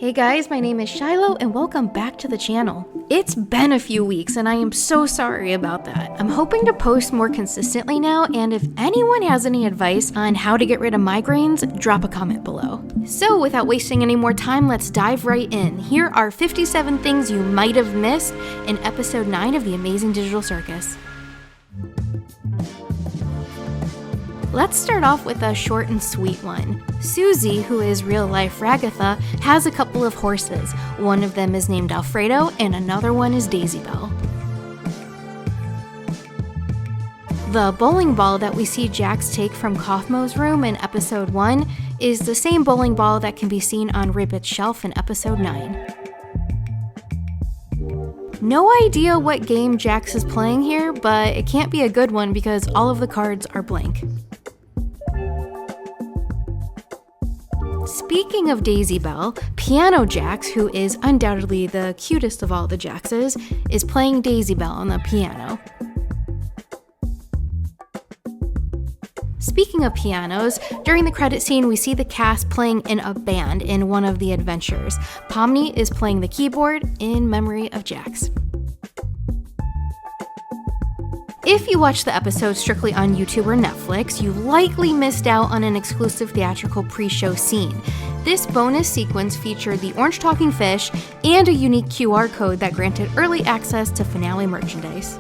Hey guys, my name is Shiloh and welcome back to the channel. It's been a few weeks and I am so sorry about that. I'm hoping to post more consistently now, and if anyone has any advice on how to get rid of migraines, drop a comment below. So without wasting any more time, let's dive right in. Here are 57 things you might have missed in episode 9 of the Amazing Digital Circus. Let's start off with a short and sweet one. Susie, who is real-life Ragatha, has a couple of horses. One of them is named Alfredo, and another one is Daisy Bell. The bowling ball that we see Jax take from Kaufmo's room in episode 1 is the same bowling ball that can be seen on Ribbit's shelf in episode 9. No idea what game Jax is playing here, but it can't be a good one because all of the cards are blank. Speaking of Daisy Bell, Piano Jax, who is undoubtedly the cutest of all the Jaxes, is playing Daisy Bell on the piano. Speaking of pianos, during the credit scene we see the cast playing in a band in one of the adventures. Pomni is playing the keyboard in memory of Jax. If you watched the episode strictly on YouTube or Netflix, you likely missed out on an exclusive theatrical pre-show scene. This bonus sequence featured the orange talking fish and a unique QR code that granted early access to finale merchandise.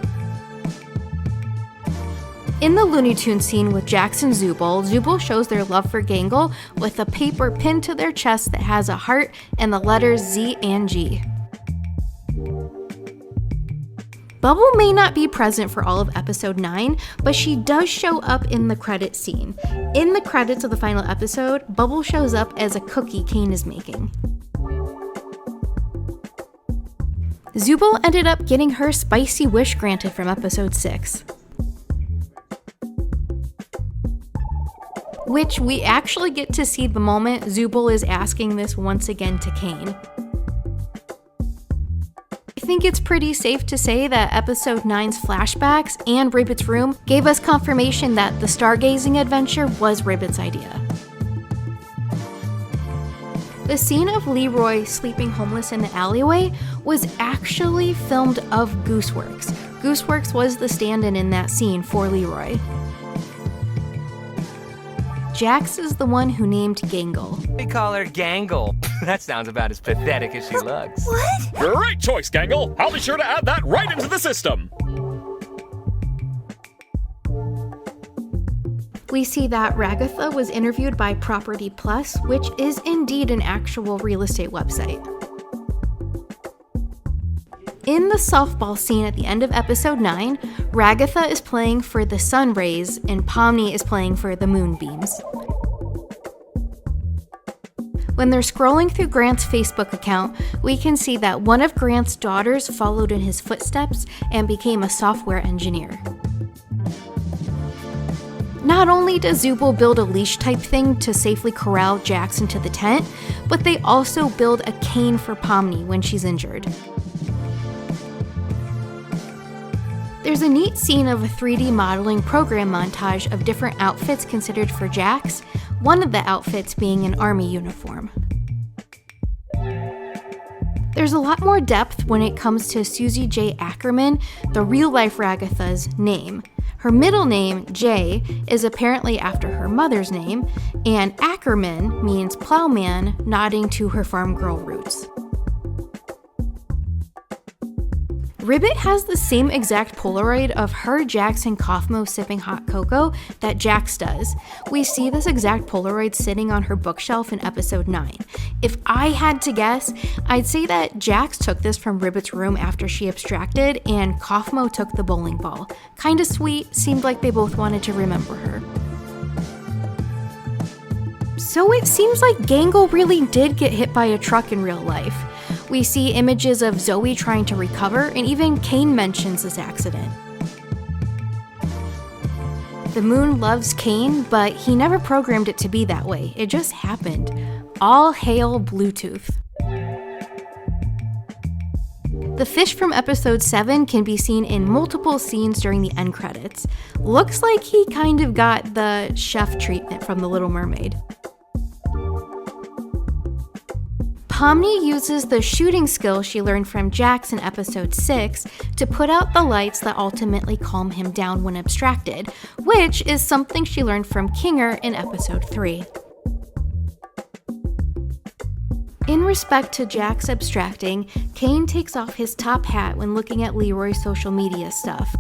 In the Looney Tunes scene with Jax and Zooble, Zooble shows their love for Gangle with a paper pinned to their chest that has a heart and the letters Z and G. Bubble may not be present for all of episode 9, but she does show up in the credit scene. In the credits of the final episode, Bubble shows up as a cookie Kane is making. Zooble ended up getting her spicy wish granted from episode 6. Which we actually get to see the moment Zooble is asking this once again to Kane. I think it's pretty safe to say that episode 9's flashbacks and Ribbit's room gave us confirmation that the stargazing adventure was Ribbit's idea. The scene of Leroy sleeping homeless in the alleyway was actually filmed of Gooseworx. Gooseworx was the stand-in in that scene for Leroy. Jax is the one who named Gangle. We call her Gangle. That sounds about as pathetic as she looks. What? Great choice, Gangle. I'll be sure to add that right into the system. We see that Ragatha was interviewed by Property Plus, which is indeed an actual real estate website. In the softball scene at the end of episode 9, Ragatha is playing for the sun rays and Pomni is playing for the moonbeams. When they're scrolling through Grant's Facebook account, we can see that one of Grant's daughters followed in his footsteps and became a software engineer. Not only does Zooble build a leash type thing to safely corral Jax into the tent, but they also build a cane for Pomni when she's injured. There's a neat scene of a 3D modeling program montage of different outfits considered for Jax, one of the outfits being an army uniform. There's a lot more depth when it comes to Susie J. Ackerman, the real-life Ragatha's name. Her middle name, J, is apparently after her mother's name, and Ackerman means plowman, nodding to her farm girl roots. Ribbit has the same exact Polaroid of her, Jax, and Kaufmo sipping hot cocoa that Jax does. We see this exact Polaroid sitting on her bookshelf in episode 9. If I had to guess, I'd say that Jax took this from Ribbit's room after she abstracted, and Kaufmo took the bowling ball. Kinda sweet, seemed like they both wanted to remember her. So it seems like Gangle really did get hit by a truck in real life. We see images of Zoe trying to recover, and even Kane mentions this accident. The moon loves Kane, but he never programmed it to be that way. It just happened. All hail Bluetooth. The fish from episode 7 can be seen in multiple scenes during the end credits. Looks like he kind of got the chef treatment from The Little Mermaid. Pomni uses the shooting skill she learned from Jax in episode 6 to put out the lights that ultimately calm him down when abstracted, which is something she learned from Kinger in episode 3. In respect to Jax abstracting, Kane takes off his top hat when looking at Leroy's social media stuff.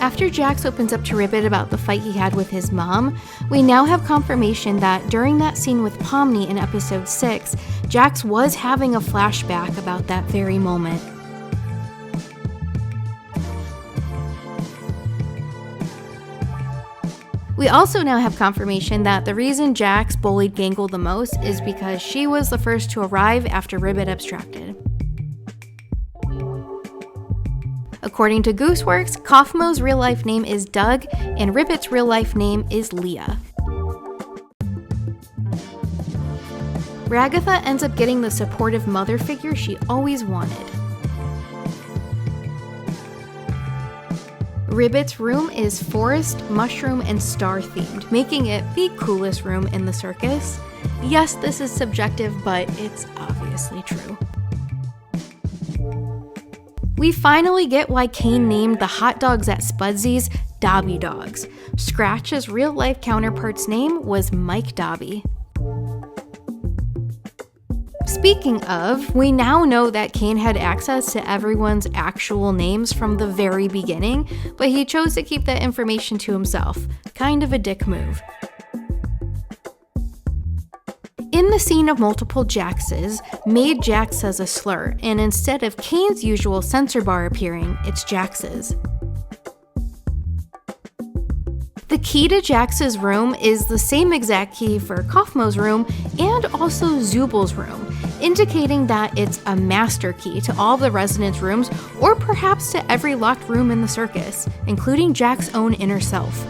After Jax opens up to Ribbit about the fight he had with his mom, we now have confirmation that during that scene with Pomni in episode 6, Jax was having a flashback about that very moment. We also now have confirmation that the reason Jax bullied Gangle the most is because she was the first to arrive after Ribbit abstracted. According to Gooseworx, Kaufmo's real-life name is Doug, and Ribbit's real-life name is Leah. Ragatha ends up getting the supportive mother figure she always wanted. Ribbit's room is forest, mushroom, and star themed, making it the coolest room in the circus. Yes, this is subjective, but it's obviously true. We finally get why Kane named the hot dogs at Spudsy's Dobby Dogs. Scratch's real-life counterpart's name was Mike Dobby. Speaking of, we now know that Kane had access to everyone's actual names from the very beginning, but he chose to keep that information to himself. Kind of a dick move. In the scene of multiple Jaxes, Maid Jax says a slur, and instead of Kane's usual censor bar appearing, it's Jax's. The key to Jax's room is the same exact key for Kaufmo's room and also Zubal's room, indicating that it's a master key to all the residents' rooms or perhaps to every locked room in the circus, including Jax's own inner self.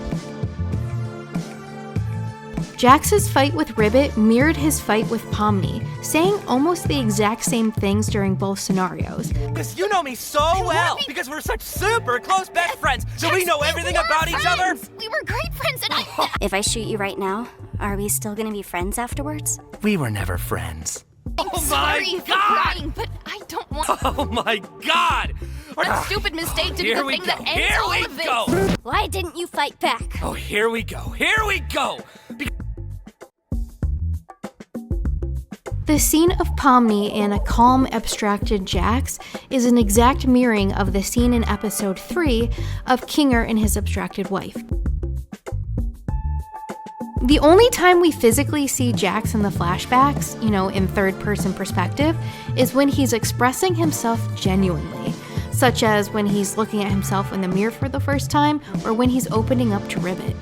Jax's fight with Ribbit mirrored his fight with Pomni, saying almost the exact same things during both scenarios. Because you know me so well, because we're such super close best friends, so we know everything about each other. We were great friends and I... If I shoot you right now, are we still gonna be friends afterwards? We were never friends. I'm sorry if you're crying, but I don't want... Oh my God! What a stupid mistake to do the thing that ends all of this! Why didn't you fight back? Oh, here we go. The scene of Pomni and a calm, abstracted Jax is an exact mirroring of the scene in episode 3 of Kinger and his abstracted wife. The only time we physically see Jax in the flashbacks, in third-person perspective, is when he's expressing himself genuinely, such as when he's looking at himself in the mirror for the first time or when he's opening up to Ribbit.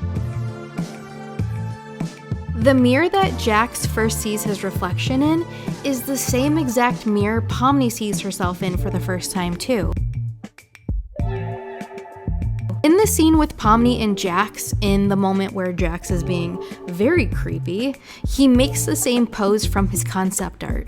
The mirror that Jax first sees his reflection in is the same exact mirror Pomni sees herself in for the first time too. In the scene with Pomni and Jax, in the moment where Jax is being very creepy, he makes the same pose from his concept art.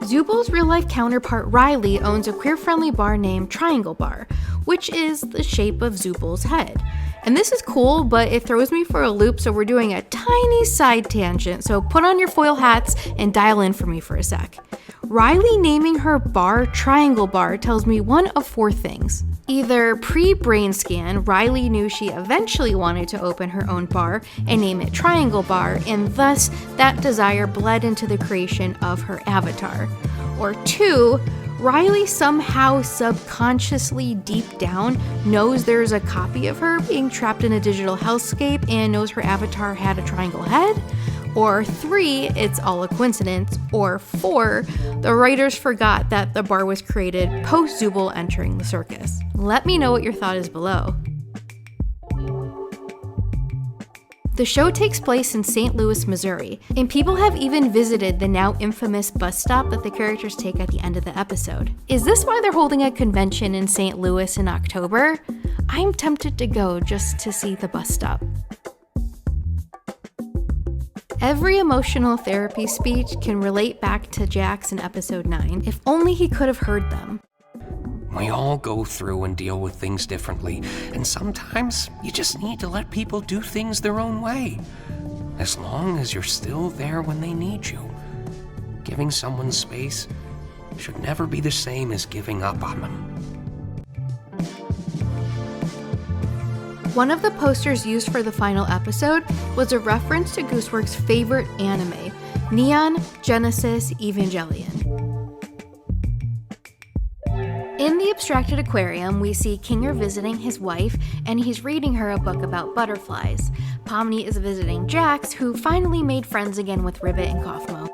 Zubal's real-life counterpart Riley owns a queer-friendly bar named Triangle Bar, which is the shape of Zubal's head. And this is cool, but it throws me for a loop, so we're doing a tiny side tangent, so put on your foil hats and dial in for me for a sec. Riley naming her bar Triangle Bar tells me one of 4 things. Either pre-brain scan, Riley knew she eventually wanted to open her own bar and name it Triangle Bar, and thus that desire bled into the creation of her avatar. Or 2, Riley somehow subconsciously deep down knows there's a copy of her being trapped in a digital hellscape and knows her avatar had a triangle head. Or 3, it's all a coincidence. Or 4, the writers forgot that the bar was created post Zubal entering the circus. Let me know what your thought is below. The show takes place in St. Louis, Missouri, and people have even visited the now infamous bus stop that the characters take at the end of the episode. Is this why they're holding a convention in St. Louis in October? I'm tempted to go just to see the bus stop. Every emotional therapy speech can relate back to Jax in episode 9, if only he could have heard them. We all go through and deal with things differently, and sometimes you just need to let people do things their own way. as long as you're still there when they need you. Giving someone space should never be the same as giving up on them. One of the posters used for the final episode was a reference to Gooseworx's favorite anime, Neon Genesis Evangelion. In the abstracted aquarium, we see Kinger visiting his wife, and he's reading her a book about butterflies. Pomni is visiting Jax, who finally made friends again with Ribbit and Kaufmo.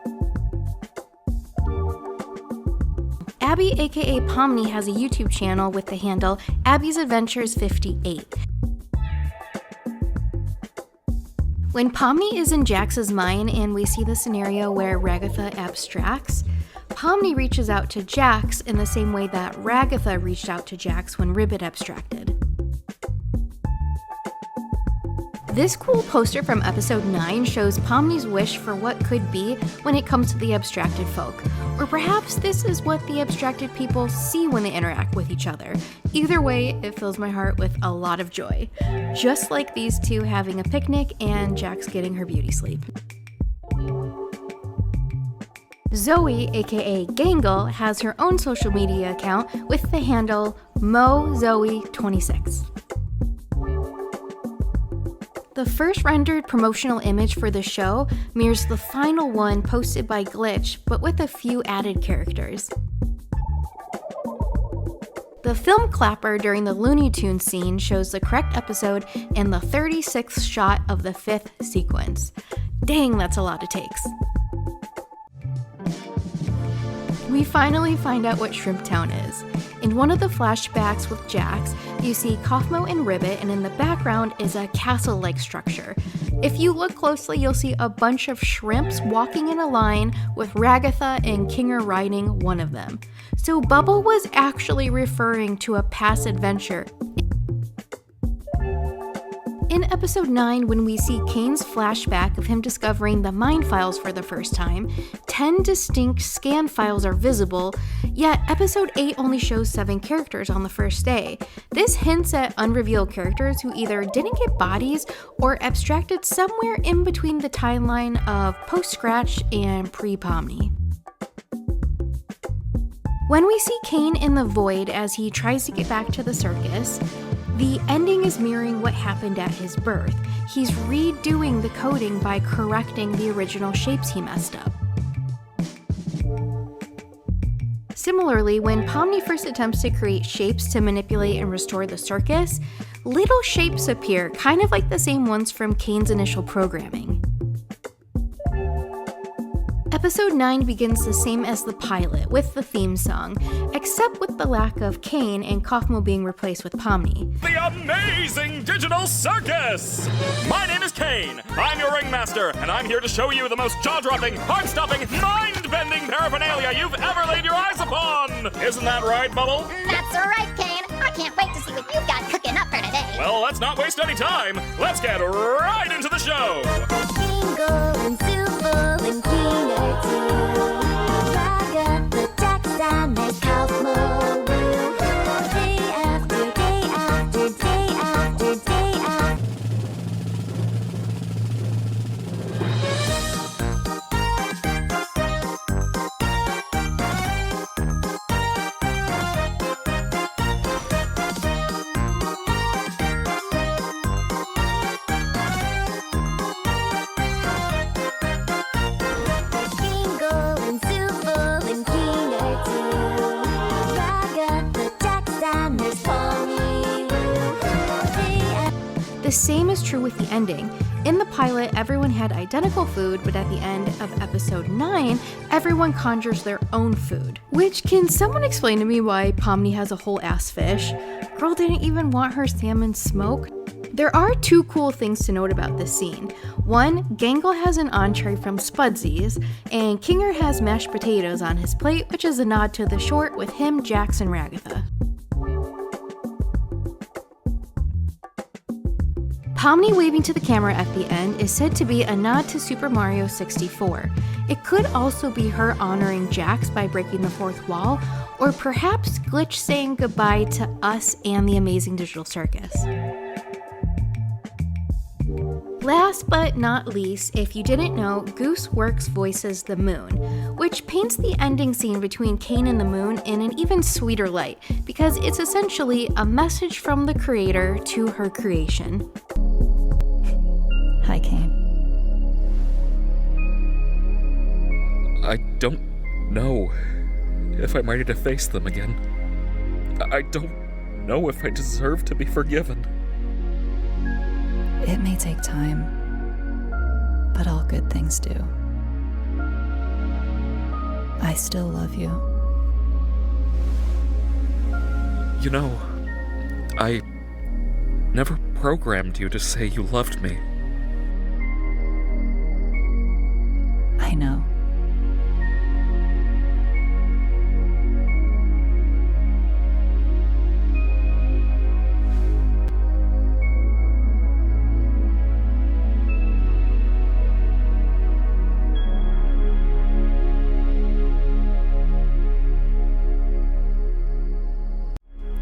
Abby, aka Pomni, has a YouTube channel with the handle Abby's Adventures 58. When Pomni is in Jax's mind and we see the scenario where Ragatha abstracts, Pomni reaches out to Jax in the same way that Ragatha reached out to Jax when Ribbit abstracted. This cool poster from episode 9 shows Pomni's wish for what could be when it comes to the abstracted folk. Or perhaps this is what the abstracted people see when they interact with each other. Either way, it fills my heart with a lot of joy. Just like these two having a picnic and Jax getting her beauty sleep. Zoe, aka Gangle, has her own social media account with the handle MoZoe26. The first rendered promotional image for the show mirrors the final one posted by Glitch, but with a few added characters. The film clapper during the Looney Tunes scene shows the correct episode in the 36th shot of the 5th sequence. Dang, that's a lot of takes. We finally find out what Shrimp Town is. In one of the flashbacks with Jax, you see Kaufmo and Ribbit, and in the background is a castle-like structure. If you look closely, you'll see a bunch of shrimps walking in a line with Ragatha and Kinger riding one of them. So Bubble was actually referring to a past adventure. In episode 9, when we see Kane's flashback of him discovering the mind files for the first time, 10 distinct scan files are visible, yet episode 8 only shows 7 characters on the first day. This hints at unrevealed characters who either didn't get bodies or abstracted somewhere in between the timeline of post-Scratch and pre-Pomni. When we see Kane in the void as he tries to get back to the circus, the ending is mirroring what happened at his birth. He's redoing the coding by correcting the original shapes he messed up. Similarly, when Pomni first attempts to create shapes to manipulate and restore the circus, little shapes appear, kind of like the same ones from Kane's initial programming. Episode 9 begins the same as the pilot, with the theme song, except with the lack of Kane and Kaufmo being replaced with Pomni. The Amazing Digital Circus! My name is Kane. I'm your ringmaster, and I'm here to show you the most jaw-dropping, heart-stopping, mind-bending paraphernalia you've ever laid your eyes upon! Isn't that right, Bubble? That's right, Kane. I can't wait to see what you've got cooking up for today. Well, let's not waste any time. Let's get right into the show! Jingle and Zoofle and Kinger too. Ragatha, Jax, and there's Kaufmo. Day after day after day after day after. Jingle and Zoofle and Kinger too. Ragatha, Jax, and there's pomni. The same is true with the ending. In the pilot, everyone had identical food, but at the end of episode 9, everyone conjures their own food. Which, can someone explain to me why Pomni has a whole ass fish? Girl didn't even want her salmon smoked. There are 2 cool things to note about this scene. One, Gangle has an entree from Spudsies, and Kinger has mashed potatoes on his plate, which is a nod to the short with him, Jax, and Ragatha. Pomni waving to the camera at the end is said to be a nod to Super Mario 64. It could also be her honoring Jax by breaking the 4th wall, or perhaps Glitch saying goodbye to us and the Amazing Digital Circus. Last but not least, if you didn't know, Gooseworx voices the moon, which paints the ending scene between Cain and the moon in an even sweeter light, because it's essentially a message from the creator to her creation. Hi, Cain. I don't know if I'm ready to face them again. I don't know if I deserve to be forgiven. It may take time, but all good things do. I still love you. You know, I never programmed you to say you loved me. I know.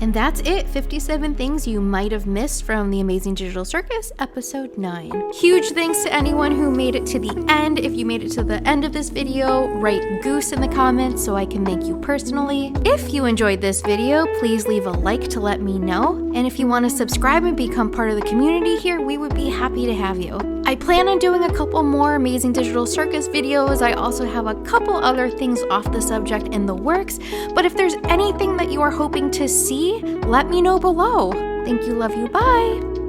And that's it, 57 things you might have missed from the Amazing Digital Circus, episode 9. Huge thanks to anyone who made it to the end. If you made it to the end of this video, write Goose in the comments so I can thank you personally. If you enjoyed this video, please leave a like to let me know. And if you want to subscribe and become part of the community here, we would be happy to have you. I plan on doing a couple more Amazing Digital Circus videos. I also have a couple other things off the subject in the works, but if there's anything that you are hoping to see, let me know below. Thank you, love you, bye!